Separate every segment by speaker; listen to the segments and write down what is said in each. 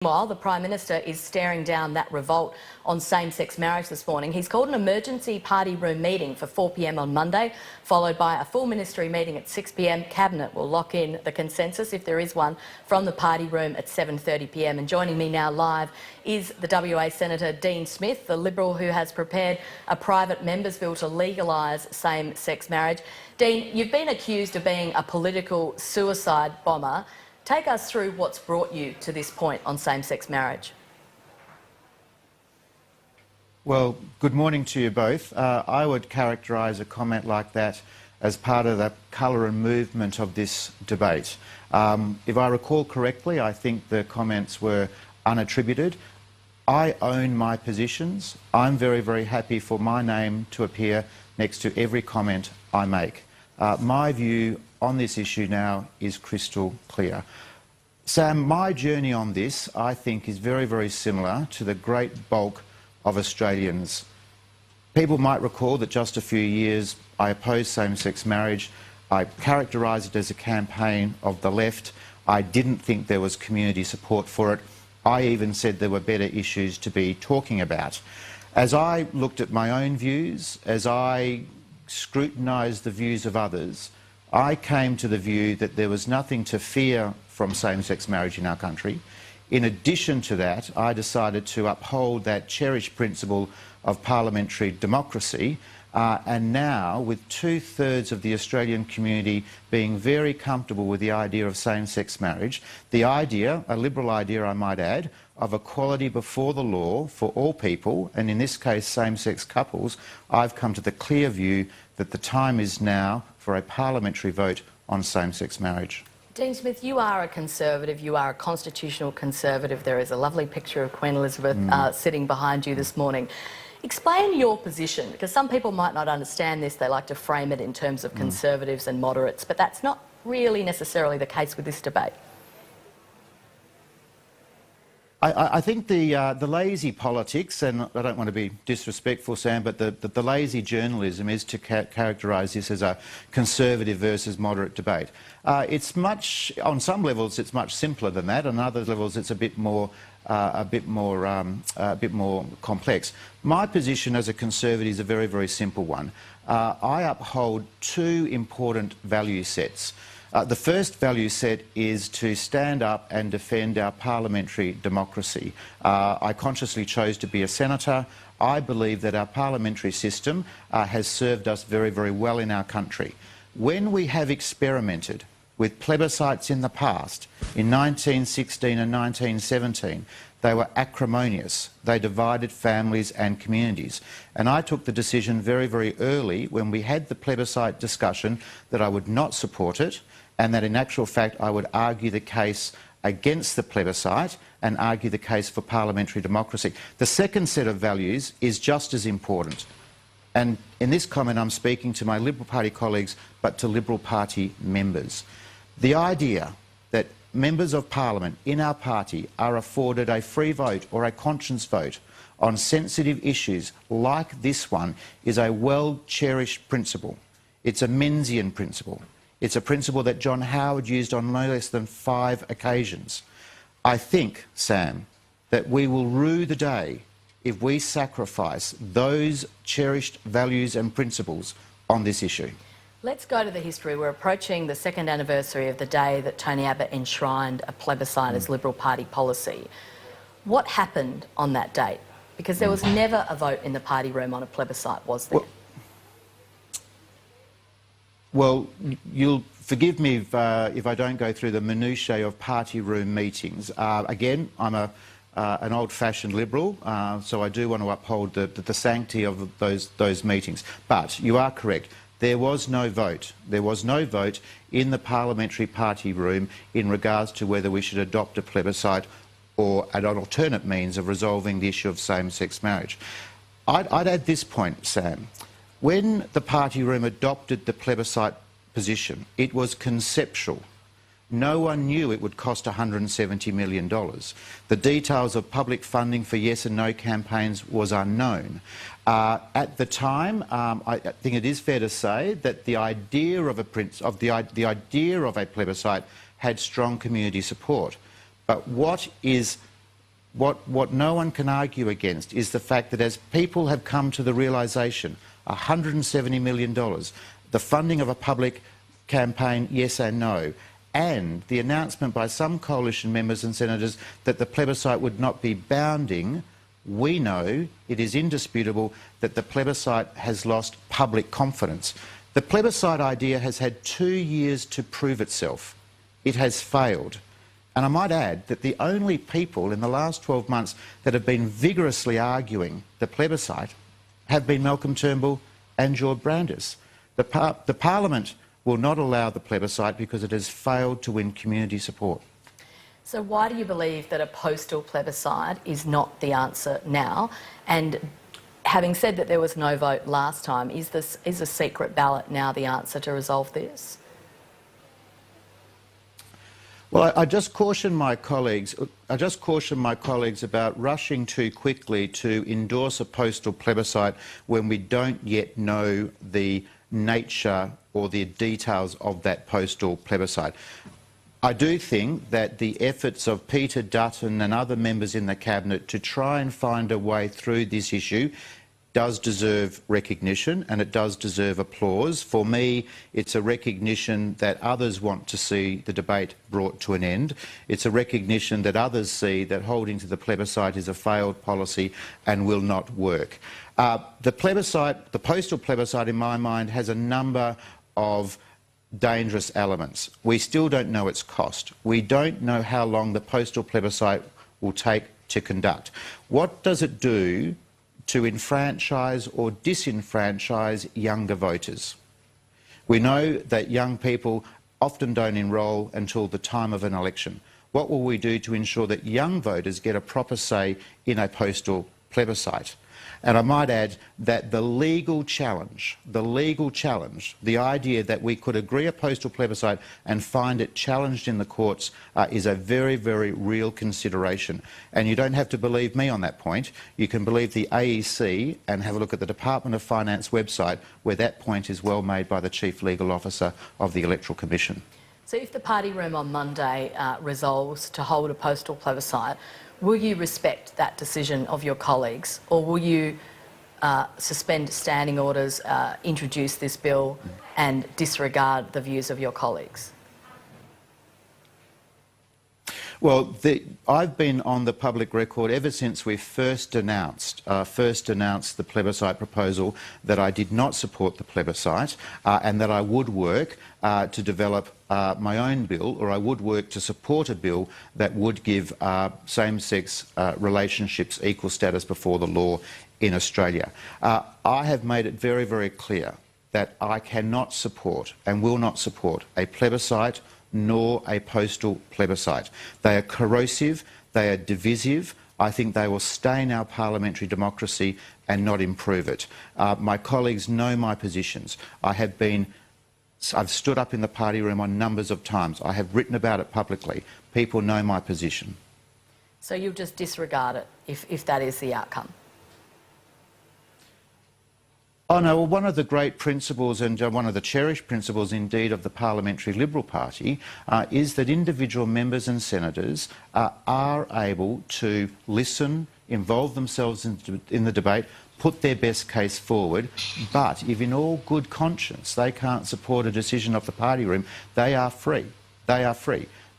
Speaker 1: Meanwhile, the Prime Minister is staring down that revolt on same-sex marriage this morning. He's called an emergency party room meeting for 4 p.m. on Monday, followed by a full ministry meeting at 6 p.m. Cabinet will lock in the consensus, if there is one, from the party room at 7:30 p.m. And joining me now live is the WA Senator Dean Smith, the Liberal who has prepared a private members bill to legalise same-sex marriage. Dean, you've been accused of being a political suicide bomber. Take us through what's brought you to this point on same-sex marriage.
Speaker 2: Well, good morning to you both. I would characterise a comment like that as part of the colour and movement of this debate. If I recall correctly, I think the comments were unattributed. I own my positions. I'm very, very happy for my name to appear next to every comment I make. My view on this issue now is crystal clear. Sam, my journey on this, I think, is very, very similar to the great bulk of Australians. People might recall that just a few years I opposed same-sex marriage. I characterised it as a campaign of the left. I didn't think there was community support for it. I even said there were better issues to be talking about. As I looked at my own views, as I scrutinised the views of others, I came to the view that there was nothing to fear from same-sex marriage in our country. In addition to that, I decided to uphold that cherished principle of parliamentary democracy, and now, with 2/3 of the Australian community being very comfortable with the idea of same-sex marriage, the idea, a Liberal idea I might add, of equality before the law for all people, and in this case same-sex couples, I've come to the clear view that the time is now for a parliamentary vote on same-sex marriage.
Speaker 1: Dean Smith, you are a Conservative, you are a constitutional Conservative. There is a lovely picture of Queen Elizabeth sitting behind you this morning. Explain your position, because some people might not understand this. They like to frame it in terms of Conservatives and moderates, but that's not really necessarily the case with this debate.
Speaker 2: I think the lazy politics, and I don't want to be disrespectful, Sam, but the lazy journalism is to characterise this as a Conservative versus moderate debate. It's much, on some levels, it's much simpler than that. On other levels, it's a bit more complex. My position as a Conservative is a very, very simple one. I uphold two important value sets. The first value set is to stand up and defend our parliamentary democracy. I consciously chose to be a senator. I believe that our parliamentary system has served us very, very well in our country. When we have experimented with plebiscites in the past, in 1916 and 1917, they were acrimonious. They divided families and communities. And I took the decision very, very early when we had the plebiscite discussion that I would not support it, and that in actual fact I would argue the case against the plebiscite and argue the case for parliamentary democracy. The second set of values is just as important. And in this comment I'm speaking to my Liberal Party colleagues, but to Liberal Party members. The idea that members of Parliament in our party are afforded a free vote or a conscience vote on sensitive issues like this one is a well-cherished principle. It's a Menzian principle. It's a principle that John Howard used on no less than 5 occasions. I think, Sam, that we will rue the day if we sacrifice those cherished values and principles on this issue.
Speaker 1: Let's go to the history. We're approaching the 2nd anniversary of the day that Tony Abbott enshrined a plebiscite as Liberal Party policy. What happened on that date? Because there was never a vote in the party room on a plebiscite, was there?
Speaker 2: Well, you'll forgive me if I don't go through the minutiae of party room meetings. Again, I'm an old-fashioned Liberal, so I do want to uphold the sanctity of those meetings. But you are correct. There was no vote. There was no vote in the parliamentary party room in regards to whether we should adopt a plebiscite or an alternate means of resolving the issue of same-sex marriage. I'd add this point, Sam. When the party room adopted the plebiscite position, it was conceptual. No one knew it would cost $170 million. The details of public funding for yes and no campaigns was unknown. At the time, I think it is fair to say that the idea of a plebiscite had strong community support. But what is what no one can argue against is the fact that as people have come to the realisation, $170 million, the funding of a public campaign, yes and no, and the announcement by some coalition members and senators that the plebiscite would not be bounding, we know it is indisputable that the plebiscite has lost public confidence. The plebiscite idea has had 2 years to prove itself. It has failed. And I might add that the only people in the last 12 months that have been vigorously arguing the plebiscite have been Malcolm Turnbull and George Brandis. The Parliament will not allow the plebiscite because it has failed to win community support.
Speaker 1: So why do you believe that a postal plebiscite is not the answer now? And having said that there was no vote last time, is a secret ballot now the answer to resolve this?
Speaker 2: Well, I just caution my colleagues. About rushing too quickly to endorse a postal plebiscite when we don't yet know the nature or the details of that postal plebiscite. I do think that the efforts of Peter Dutton and other members in the Cabinet to try and find a way through this issue does deserve recognition, and it does deserve applause. For me, it's a recognition that others want to see the debate brought to an end. It's a recognition that others see that holding to the plebiscite is a failed policy and will not work. The postal plebiscite, in my mind, has a number of dangerous elements. We still don't know its cost. We don't know how long the postal plebiscite will take to conduct. What does it do to enfranchise or disenfranchise younger voters? We know that young people often don't enrol until the time of an election. What will we do to ensure that young voters get a proper say in a postal plebiscite? And I might add that the legal challenge, the idea that we could agree a postal plebiscite and find it challenged in the courts is a very, very real consideration. And you don't have to believe me on that point. You can believe the AEC and have a look at the Department of Finance website where that point is well made by the Chief Legal Officer of the Electoral Commission.
Speaker 1: So if the party room on Monday resolves to hold a postal plebiscite, will you respect that decision of your colleagues, or will you suspend standing orders, introduce this bill and disregard the views of your colleagues?
Speaker 2: Well, I've been on the public record ever since we first announced the plebiscite proposal that I did not support the plebiscite and that I would work to develop my own bill, or I would work to support a bill that would give same-sex relationships equal status before the law in Australia. I have made it very, very clear that I cannot support and will not support a plebiscite nor a postal plebiscite. They are corrosive, they are divisive. I think they will stain our parliamentary democracy and not improve it. My colleagues know my positions. I've stood up in the party room on numbers of times. I have written about it publicly. People know my position.
Speaker 1: So you'll just disregard it if that is the outcome?
Speaker 2: Oh no, well, one of the great principles and one of the cherished principles indeed of the Parliamentary Liberal Party is that individual members and senators are able to listen, involve themselves in the debate, put their best case forward, but if in all good conscience they can't support a decision of the party room, they are free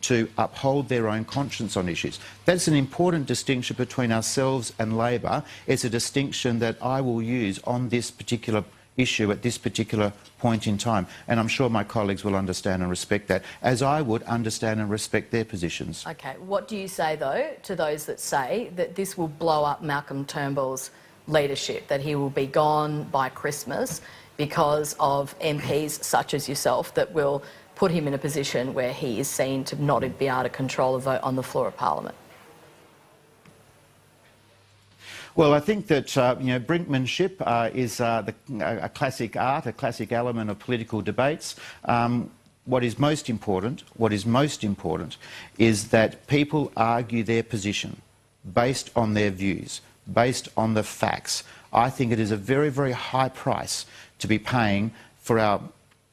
Speaker 2: to uphold their own conscience on issues. That's an important distinction between ourselves and Labor. It's a distinction that I will use on this particular issue at this particular point in time, and I'm sure my colleagues will understand and respect that, as I would understand and respect their positions.
Speaker 1: Okay, what do you say though to those that say that this will blow up Malcolm Turnbull's leadership, that he will be gone by Christmas because of MPs such as yourself that will put him in a position where he is seen to not be able to control a vote on the floor of Parliament?
Speaker 2: Well, I think that brinkmanship is a classic art, a classic element of political debates. What is most important is that people argue their position based on their views, based on the facts. I think it is a very, very high price to be paying for our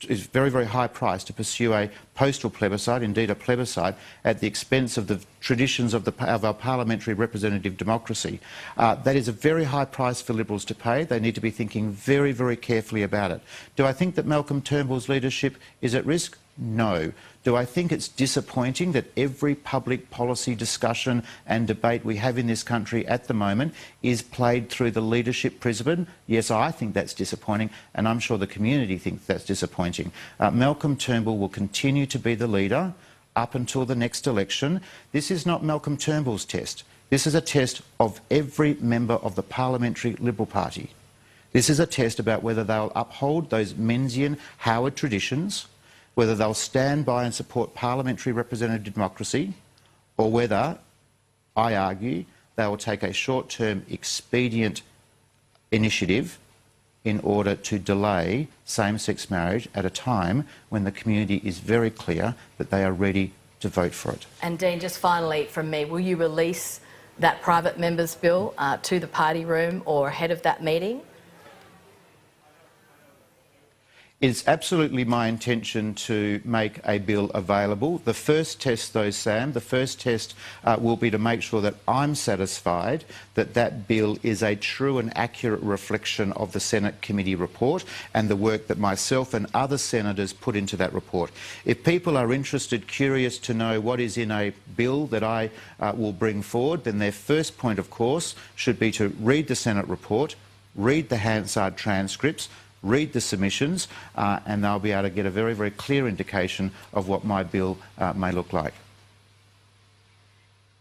Speaker 2: very, very high price to pursue a postal plebiscite, indeed a plebiscite, at the expense of the traditions of our parliamentary representative democracy. That is a very high price for Liberals to pay. They need to be thinking very, very carefully about it. Do I think that Malcolm Turnbull's leadership is at risk? No. Do I think it's disappointing that every public policy discussion and debate we have in this country at the moment is played through the leadership prism? Yes, I think that's disappointing, and I'm sure the community thinks that's disappointing. Malcolm Turnbull will continue to be the leader up until the next election. This is not Malcolm Turnbull's test. This is a test of every member of the Parliamentary Liberal Party. This is a test about whether they'll uphold those Menzian Howard traditions, whether they'll stand by and support parliamentary representative democracy, or whether, I argue, they will take a short-term expedient initiative in order to delay same-sex marriage at a time when the community is very clear that they are ready to vote for it. And
Speaker 1: Dean, just finally from me, will you release that private members' bill to the party room or ahead of that meeting?
Speaker 2: It's absolutely my intention to make a bill available. The first test, though, Sam, the first test will be to make sure that I'm satisfied that that bill is a true and accurate reflection of the Senate committee report and the work that myself and other senators put into that report. If people are interested, curious to know what is in a bill that I will bring forward, then their first point, of course, should be to read the Senate report, read the Hansard transcripts, read the submissions, and they'll be able to get a very, very clear indication of what my bill may look like.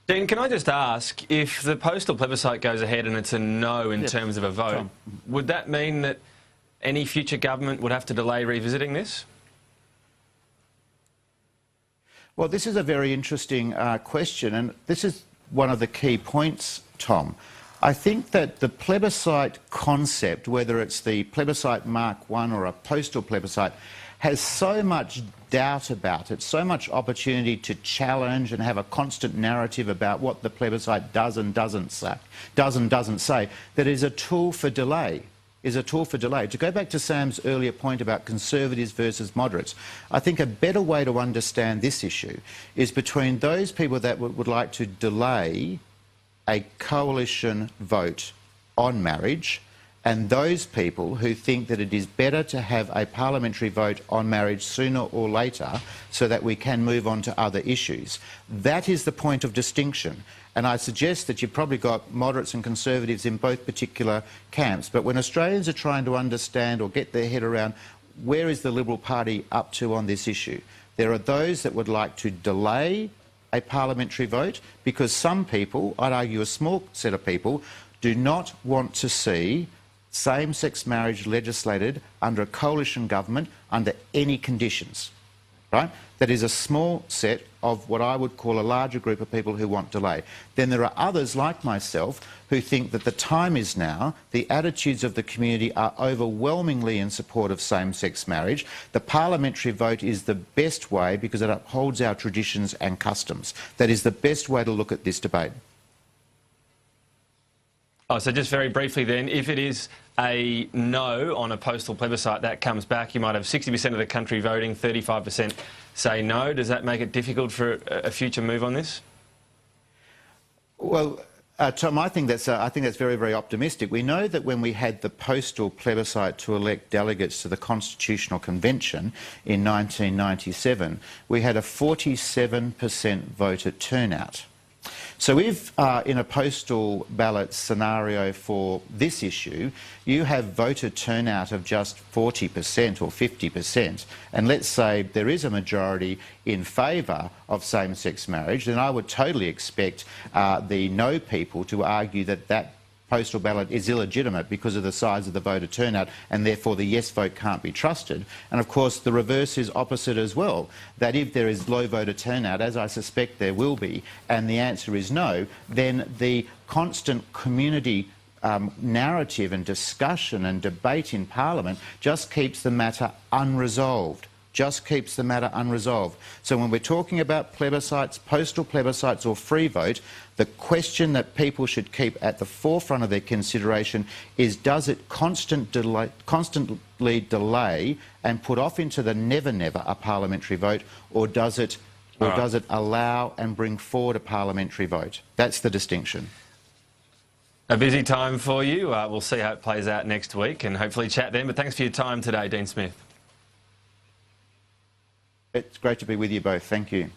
Speaker 3: Dean, can I just ask, if the postal plebiscite goes ahead and it's a no in terms of a vote, would that mean that any future government would have to delay revisiting this?
Speaker 2: Well, this is a very interesting question, and this is one of the key points, Tom. I think that the plebiscite concept, whether it's the plebiscite Mark I or a postal plebiscite, has so much doubt about it, so much opportunity to challenge and have a constant narrative about what the plebiscite does and doesn't say, that it is a tool for delay. To go back to Sam's earlier point about conservatives versus moderates, I think a better way to understand this issue is between those people that would like to delay a coalition vote on marriage and those people who think that it is better to have a parliamentary vote on marriage sooner or later so that we can move on to other issues. That is the point of distinction. And I suggest that you've probably got moderates and conservatives in both particular camps. But when Australians are trying to understand or get their head around where is the Liberal Party up to on this issue, there are those that would like to delay a parliamentary vote because some people, I'd argue a small set of people, do not want to see same-sex marriage legislated under a coalition government under any conditions, right? That is a small set of what I would call a larger group of people who want delay. Then there are others like myself who think that the time is now, the attitudes of the community are overwhelmingly in support of same-sex marriage. The parliamentary vote is the best way because it upholds our traditions and customs. That is the best way to look at this debate.
Speaker 3: Oh, so just very briefly then, if it is a no on a postal plebiscite, that comes back, you might have 60% of the country voting, 35% say no. Does that make it difficult for a future move on this?
Speaker 2: Well, Tom, I think that's very, very optimistic. We know that when we had the postal plebiscite to elect delegates to the Constitutional Convention in 1997, we had a 47% voter turnout. So if in a postal ballot scenario for this issue, you have voter turnout of just 40% or 50%, and let's say there is a majority in favour of same-sex marriage, then I would totally expect the no people to argue that that postal ballot is illegitimate because of the size of the voter turnout and therefore the yes vote can't be trusted. And of course the reverse is opposite as well, that if there is low voter turnout, as I suspect there will be, and the answer is no, then the constant community narrative and discussion and debate in Parliament just keeps the matter unresolved. just keeps the matter unresolved. So when we're talking about plebiscites, postal plebiscites or free vote, the question that people should keep at the forefront of their consideration is, does it constantly delay and put off into the never a parliamentary vote, or does it allow and bring forward a parliamentary vote? That's the distinction.
Speaker 3: A busy time for you. We'll see how it plays out next week and hopefully chat then. But thanks for your time today, Dean Smith.
Speaker 2: It's great to be with you both. Thank you.